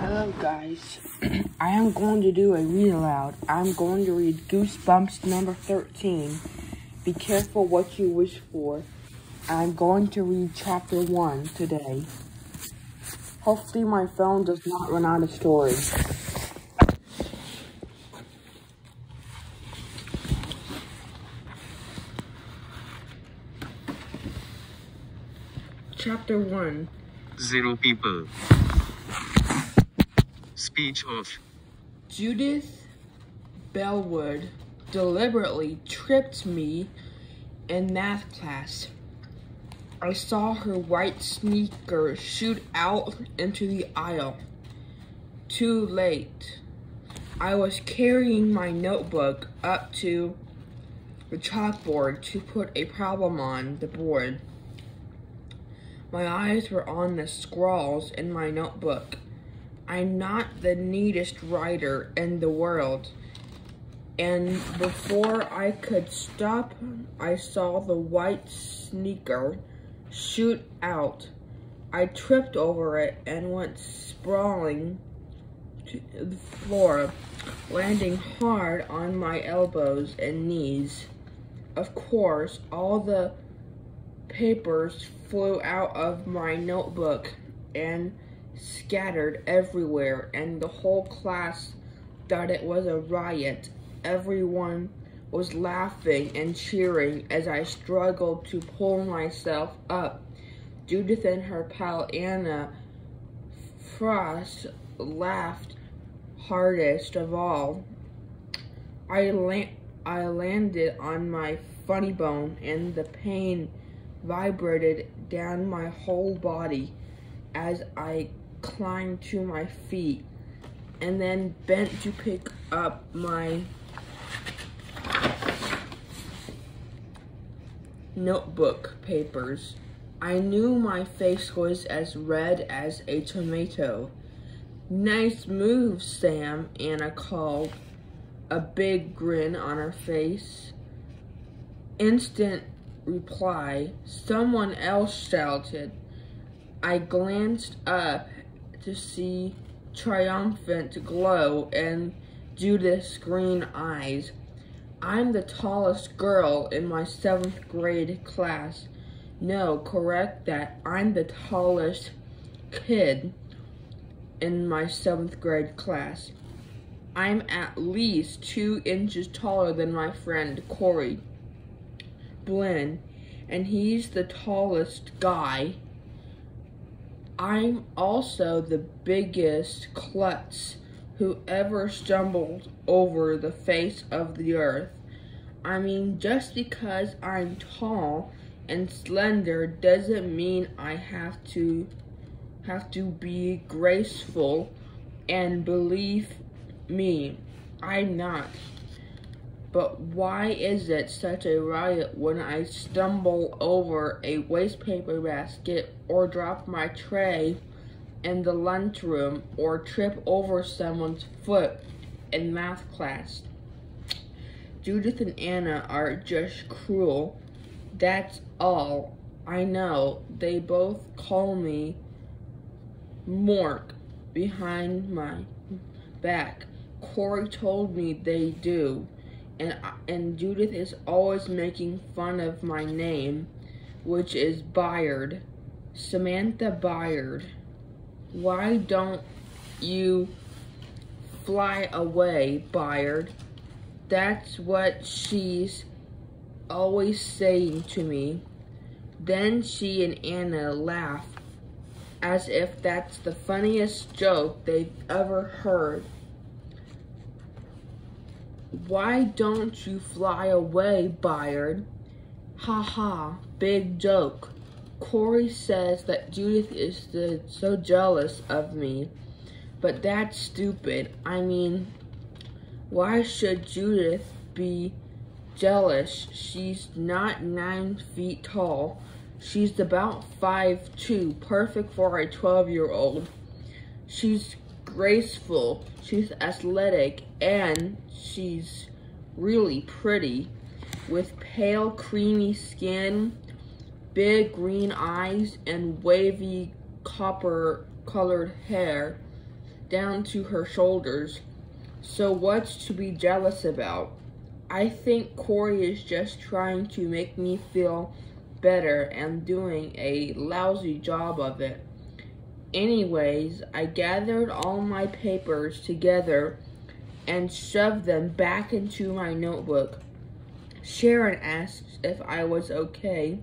Hello guys, I am going to do a read aloud. I'm going to read Goosebumps number 13. Be careful what you wish for. I'm going to read chapter 1 today. Hopefully my phone does not run out of storage. Chapter 1. 0 people. Speech of Judith Bellwood deliberately tripped me in math class. I saw her white sneaker shoot out into the aisle. Too late. I was carrying my notebook up to the chalkboard to put a problem on the board. My eyes were on the scrawls in my notebook. I'm not the neatest writer in the world, and before I could stop, I saw the white sneaker shoot out. I tripped over it and went sprawling to the floor, landing hard on my elbows and knees. Of course, all the papers flew out of my notebook and scattered everywhere, and the whole class thought it was a riot. Everyone was laughing and cheering as I struggled to pull myself up. Judith and her pal Anna Frost laughed hardest of all. I landed on my funny bone, and the pain vibrated down my whole body as I climbed to my feet and then bent to pick up my notebook papers. I knew my face was as red as a tomato. "Nice move, Sam," Anna called, a big grin on her face. Instant reply, someone else shouted. I glanced up to see triumphant glow in Judith's green eyes. I'm the tallest girl in my 7th grade class. No, correct that. I'm the tallest kid in my 7th grade class. I'm at least 2 inches taller than my friend Corey Blinn, and he's the tallest guy. I'm also the biggest klutz who ever stumbled over the face of the earth. I mean, just because I'm tall and slender doesn't mean I have to be graceful, and believe me, I'm not. But why is it such a riot when I stumble over a wastepaper basket or drop my tray in the lunchroom or trip over someone's foot in math class? Judith and Anna are just cruel. That's all. I know. They both call me Mork behind my back. Corey told me they do. And Judith is always making fun of my name, which is Byard. Samantha Byard. Why don't you fly away, Byard? That's what she's always saying to me. Then she and Anna laugh as if that's the funniest joke they've ever heard. Why don't you fly away, Byard? Ha ha, big joke. Corey says that Judith is so jealous of me, but that's stupid. I mean, why should Judith be jealous? She's not 9 feet tall. She's about 5'2", perfect for a 12-year-old. She's graceful, she's athletic, and she's really pretty, with pale creamy skin, big green eyes, and wavy copper colored hair. down to her shoulders. So what's to be jealous about? I think Corey is just trying to make me feel better and doing a lousy job of it. Anyways, I gathered all my papers together and shoved them back into my notebook. Sharon asked if I was okay.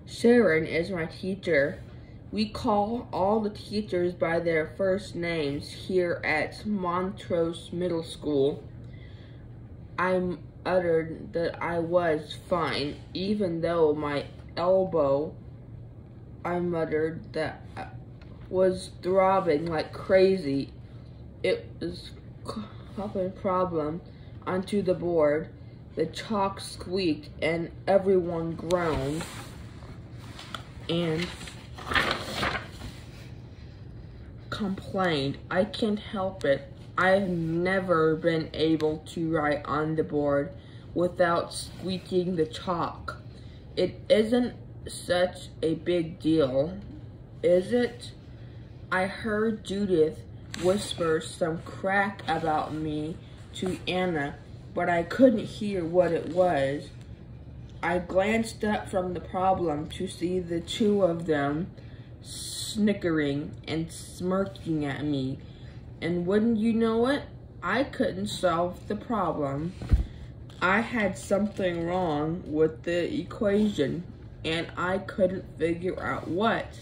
Sharon is my teacher. We call all the teachers by their first names here at Montrose Middle School. I uttered that I was fine, even though my elbow, I muttered that was throbbing like crazy. It was a problem onto the board. The chalk squeaked and everyone groaned and complained. I can't help it. I've never been able to write on the board without squeaking the chalk. It isn't such a big deal, is it? I heard Judith whisper some crack about me to Anna, but I couldn't hear what it was. I glanced up from the problem to see the two of them snickering and smirking at me, and wouldn't you know it, I couldn't solve the problem. I had something wrong with the equation, and I couldn't figure out what.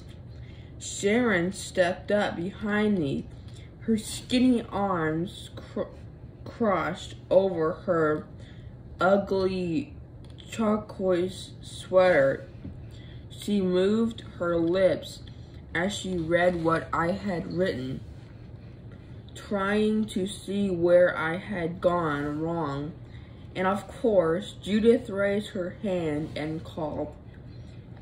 Sharon stepped up behind me, her skinny arms crossed over her ugly turquoise sweater. She moved her lips as she read what I had written, trying to see where I had gone wrong. And of course, Judith raised her hand and called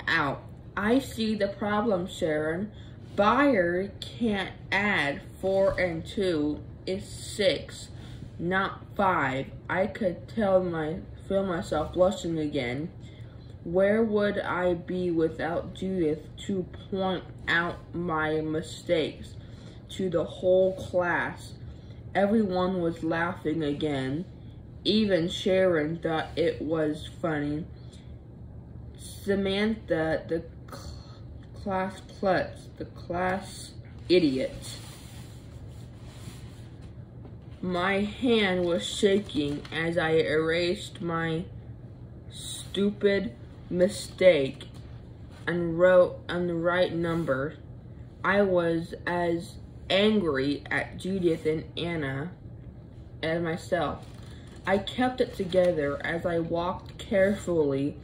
out, I see the problem, Sharon. Bayer can't add 4 and 2 is 6, not 5. I could feel myself blushing again. Where would I be without Judith to point out my mistakes to the whole class? Everyone was laughing again. Even Sharon thought it was funny. Samantha, the class klutz, the class idiot. My hand was shaking as I erased my stupid mistake and wrote on the right number. I was as angry at Judith and Anna as myself. I kept it together as I walked carefully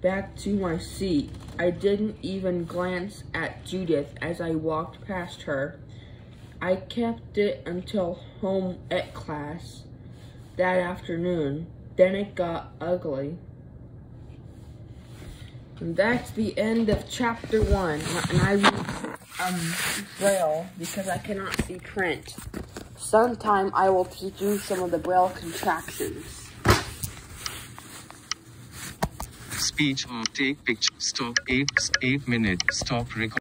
back to my seat. I didn't even glance at Judith as I walked past her. I kept it until home ec class that afternoon. Then it got ugly. And that's the end of chapter 1. And I read Braille because I cannot see print. Sometime I will teach you some of the Braille contractions. Speech off. Take picture. Stop. 8 minutes. Stop recording.